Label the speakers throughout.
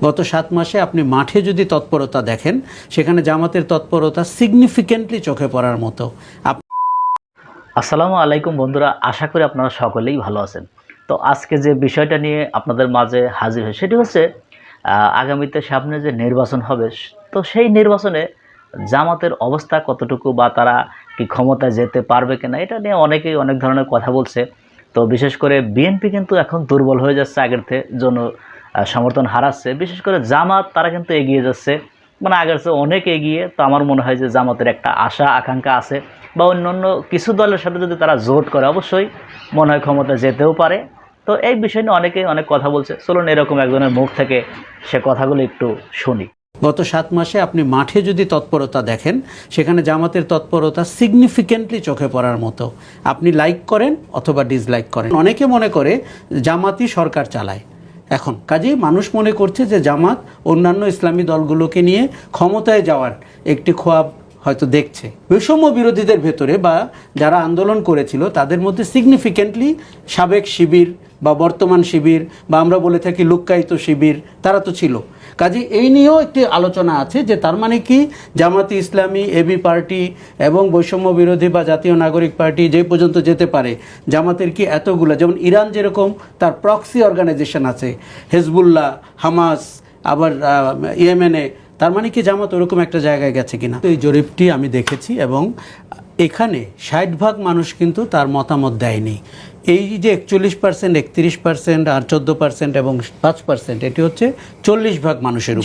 Speaker 1: গত 7 মাসে আপনি মাঠে যদি তৎপরতা দেখেন, সেখানে জামাতের তৎপরতা সিগনিফিক্যান্টলি চোখে পড়ার মতো।
Speaker 2: আসসালামু আলাইকুম বন্ধুরা, আশা করি আপনারা সকলেই ভালো আছেন। তো আজকে যে বিষয়টা নিয়ে আপনাদের মাঝে হাজির হয় সেটি হচ্ছে আগামীতে সামনে যে নির্বাচন হবে, তো সেই নির্বাচনে জামাতের অবস্থা কতটুকু বা তারা কি ক্ষমতায় যেতে পারবে কিনা, এটা নিয়ে অনেকেই অনেক ধরনের কথা বলছে। তো বিশেষ করে বিএনপি কিন্তু এখন দুর্বল হয়ে যাচ্ছে, আগের থেকে সমর্থন হারাচ্ছে। বিশেষ করে জামাত তারা কিন্তু এগিয়ে যাচ্ছে, মানে আগের চেয়ে অনেক এগিয়ে। তো আমার মনে হয় যে জামাতের একটা আশা আকাঙ্ক্ষা আছে, বা অন্যান্য কিছু দলের সাথে যদি তারা জোট করে অবশ্যই মনে হয় ক্ষমতা যেতেও পারে। তো এই বিষয় নিয়ে অনেকেই অনেক কথা বলছে, চলুন এরকম একজনের মুখ থেকে সে কথাগুলো একটু শুনি।
Speaker 1: গত 7 মাসে আপনি মাঠে যদি তৎপরতা দেখেন, সেখানে জামাতের তৎপরতা সিগনিফিক্যান্টলি চোখে পড়ার মতো। আপনি লাইক করেন অথবা ডিসলাইক করেন। অনেকে মনে করে জামাতই সরকার চালায় এখন, কাজেই মানুষ মনে করছে যে জামাত অন্যান্য ইসলামী দলগুলোকে নিয়ে ক্ষমতায় যাওয়ার একটি খোয়াব হয়তো দেখছে। বৈষম্য বিরোধীদের ভেতরে বা যারা আন্দোলন করেছিল তাদের মধ্যে সিগনিফিক্যান্টলি সাবেক শিবির বা বর্তমান শিবির বা আমরা বলে থাকি লুক্কায়িত শিবির, তারা তো ছিল। কাজে এই নিয়েও একটি আলোচনা আছে যে তার মানে কি জামাতি ইসলামী, এবি পার্টি এবং বৈষম্য বিরোধী বা জাতীয় নাগরিক পার্টি যে পর্যন্ত যেতে পারে, জামাতের কি এতগুলো, যেমন ইরান যেরকম তার প্রক্সি অর্গানাইজেশন আছে, হেজবুল্লাহ, হামাস, আবার ইয়েমেনে, তার মানে কি জামাত ওরকম একটা জায়গায় গেছে কিনা। এই জরিপটি আমি দেখেছি এবং এখানে 60% মানুষ কিন্তু তার মতামত দেয়নি। এই যে 41%, 31% আর 14% এবং 5%, এটি হচ্ছে 40% মানুষের উপর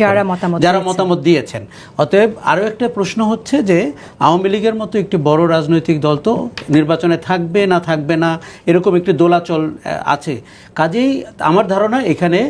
Speaker 1: যারা মতামত দিয়েছেন। অতএব আরও একটা প্রশ্ন হচ্ছে যে আওয়ামী লীগের মতো একটি বড় রাজনৈতিক দল তো নির্বাচনে থাকবে না থাকবে না, এরকম একটি দোলাচল আছে। কাজেই আমার ধারণা এখানে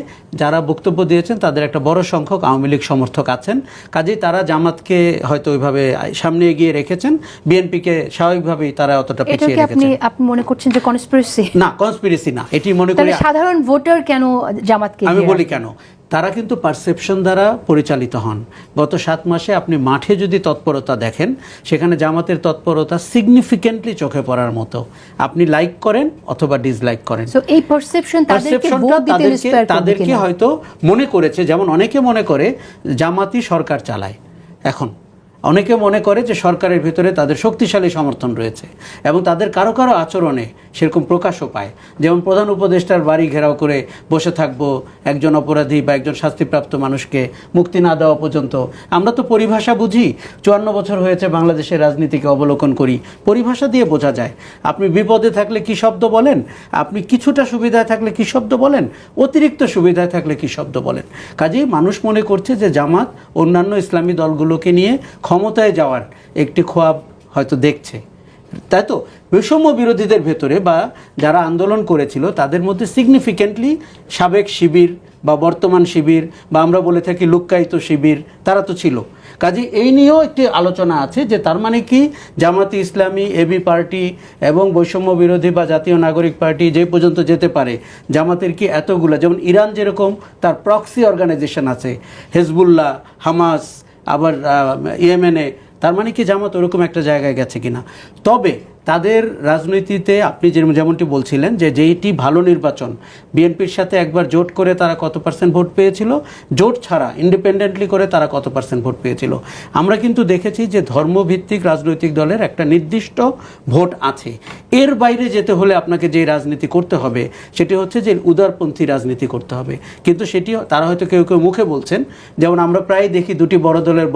Speaker 1: যারা বক্তব্য দিয়েছেন তাদের একটা বড় সংখ্যক আওয়ামী লীগ সমর্থক আছেন। কাজেই তারা জামাতকে হয়তো ওইভাবে সামনে এগিয়ে রেখেছেন, বিএনপিকে স্বাভাবিকভাবেই তারা অতটা পিছিয়ে রেখেছেন।
Speaker 3: আপনি মনে করছেন যে কনস্পিরেসি?
Speaker 1: না, কনস্পিরেসি না, এটি মনে করি
Speaker 3: সাধারণ ভোটার কেন জামাতকে,
Speaker 1: আমি বলি কেন, তারা কিন্তু পারসেপশন দ্বারা পরিচালিত হন। গত 7 মাসে আপনি মাঠে যদি তৎপরতা দেখেন, সেখানে জামাতের তৎপরতা সিগনিফিক্যান্টলি চোখে পড়ার মতো। আপনি লাইক করেন অথবা ডিসলাইক করেন।
Speaker 3: সো এই
Speaker 1: তাদেরকে হয়তো মনে করেছে, যেমন অনেকে মনে করে জামাতই সরকার চালায় এখন। অনেকে মনে করে যে সরকারের ভিতরে তাদের শক্তিশালী সমর্থন রয়েছে এবং তাদের কারো কারো আচরণে সেরকম প্রকাশও পায়। যেমন প্রধান উপদেষ্টার বাড়ি ঘেরাও করে বসে থাকবো একজন অপরাধী বা একজন শাস্তিপ্রাপ্ত মানুষকে মুক্তি না দেওয়া পর্যন্ত। আমরা তো পরিভাষা বুঝি, 54 বছর হয়েছে বাংলাদেশের রাজনীতিকে অবলোকন করি, পরিভাষা দিয়ে বোঝা যায়। আপনি বিপদে থাকলে কি শব্দ বলেন, আপনি কিছুটা সুবিধায় থাকলে কি শব্দ বলেন, অতিরিক্ত সুবিধায় থাকলে কি শব্দ বলেন। কাজেই মানুষ মনে করছে যে জামাত অন্যান্য ইসলামী দলগুলোকে নিয়ে ক্ষমতায় যাওয়ার একটি খোয়াব হয়তো দেখছে, তাই তো। বৈষম্য বিরোধীদের ভেতরে বা যারা আন্দোলন করেছিল তাদের মধ্যে সিগনিফিক্যান্টলি সাবেক শিবির বা বর্তমান শিবির বা আমরা বলে থাকি লুক্কায়িত শিবির, তারা তো ছিল। কাজে এই নিয়েও একটি আলোচনা আছে যে তার মানে কি জামাতি ইসলামী, এবি পার্টি এবং বৈষম্য বিরোধী বা জাতীয় নাগরিক পার্টি যে পর্যন্ত যেতে পারে, জামাতের কি এতগুলো, যেমন ইরান যেরকম তার প্রক্সি অর্গানাইজেশন আছে, হেজবুল্লাহ, হামাস, আবার ইয়েমেনে, তার মানে কি জামাত ওরকম একটা জায়গায় গেছে কিনা। তবে তাদের রাজনীতিতে আপনি যেমনটি বলছিলেন যে যেইটি ভালো নির্বাচন, বিএনপির সাথে একবার জোট করে তারা কত পার্সেন্ট ভোট পেয়েছিল, জোট ছাড়া ইন্ডিপেন্ডেন্টলি করে তারা কত পার্সেন্ট ভোট পেয়েছিল। আমরা কিন্তু দেখেছি যে ধর্মভিত্তিক রাজনৈতিক দলের একটা নির্দিষ্ট ভোট আছে। এর বাইরে যেতে হলে আপনাকে যে রাজনীতি করতে হবে সেটি হচ্ছে যে উদারপন্থী রাজনীতি করতে হবে। কিন্তু সেটি তারা হয়তো কেউ কেউ মুখে বলছেন, যেমন আমরা প্রায় দেখি দুটি বড় দলের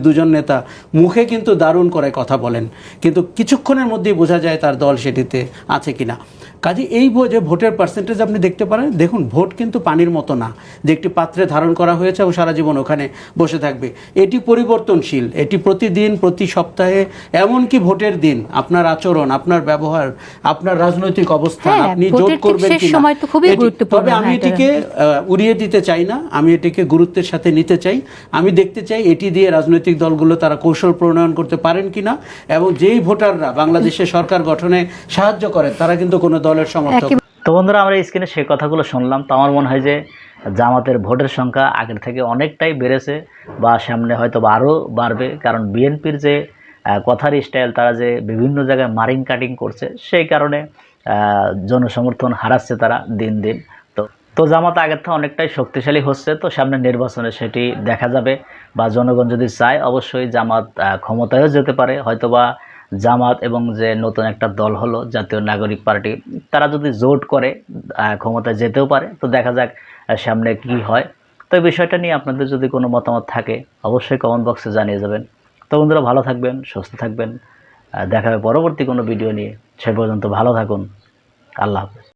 Speaker 1: দুজন নেতা মুখে কিন্তু দারুণ করে কথা বলেন, কিন্তু কিছুক্ষণের মধ্যেই বোঝা যায় তার দল সেটিতে আছে কিনা। কাজে এই যে ভোটের পার্সেন্টেজ আপনি দেখতে পারেন, দেখুন ভোট কিন্তু পানির মতো না যে একটি পাত্রে ধারণ করা হয়েছে এবং সারা জীবন ওখানে বসে থাকবে। এটি পরিবর্তনশীল, এটি প্রতিদিন, প্রতি সপ্তাহে, এমনকি ভোটের দিন আপনার আচরণ, আপনার ব্যবহার, আপনার রাজনৈতিক অবস্থান, আপনি জোট করবেন কিনা। তবে আমি এটিকে উড়িয়ে দিতে চাই না, আমি এটিকে গুরুত্বের সাথে নিতে চাই। আমি দেখতে চাই এটি দিয়ে রাজনৈতিক দলগুলো তারা কৌশল প্রণয়ন করতে পারেন কিনা, এবং যেই ভোটাররা বাংলাদেশে সরকার গঠনে সাহায্য করেন তারা কিন্তু কোনো দলের সমর্থক।
Speaker 2: তো বন্ধুরা, আমরা স্ক্রিনে সেই কথাগুলো শুনলাম। তো আমার মনে হয় যে জামাতের ভোটের সংখ্যা আগের থেকে অনেকটাই বেড়েছে, বা সামনে হয়তো আরও বাড়বে। কারণ বিএনপির যে কথার স্টাইল, তারা যে বিভিন্ন জায়গায় মারিং কাটিং করছে, সেই কারণে জনসমর্থন হারাচ্ছে তারা দিন দিন। তো তো জামাত আগের থেকে অনেকটাই শক্তিশালী হচ্ছে, তো সামনে নির্বাচনে সেটি দেখা যাবে, বা জনগণ যদি চায় অবশ্যই জামাত ক্ষমতায়ও যেতে পারে। হয়তোবা জামাত এবং যে নতুন একটা দল হলো জাতীয় নাগরিক পার্টি, তারা যদি জোট করে ক্ষমতায় যেতেও পারে। তো দেখা যাক সামনে কি হয়। তো এই বিষয়টা নিয়ে আপনাদের যদি কোনো মতামত থাকে অবশ্যই কমেন্ট বক্সে জানিয়ে যাবেন। তো বন্ধুরা, ভালো থাকবেন, সুস্থ থাকবেন, দেখা হবে পরবর্তী কোনো ভিডিও নিয়ে। সে পর্যন্ত ভালো থাকুন। আল্লাহ হাফেজ।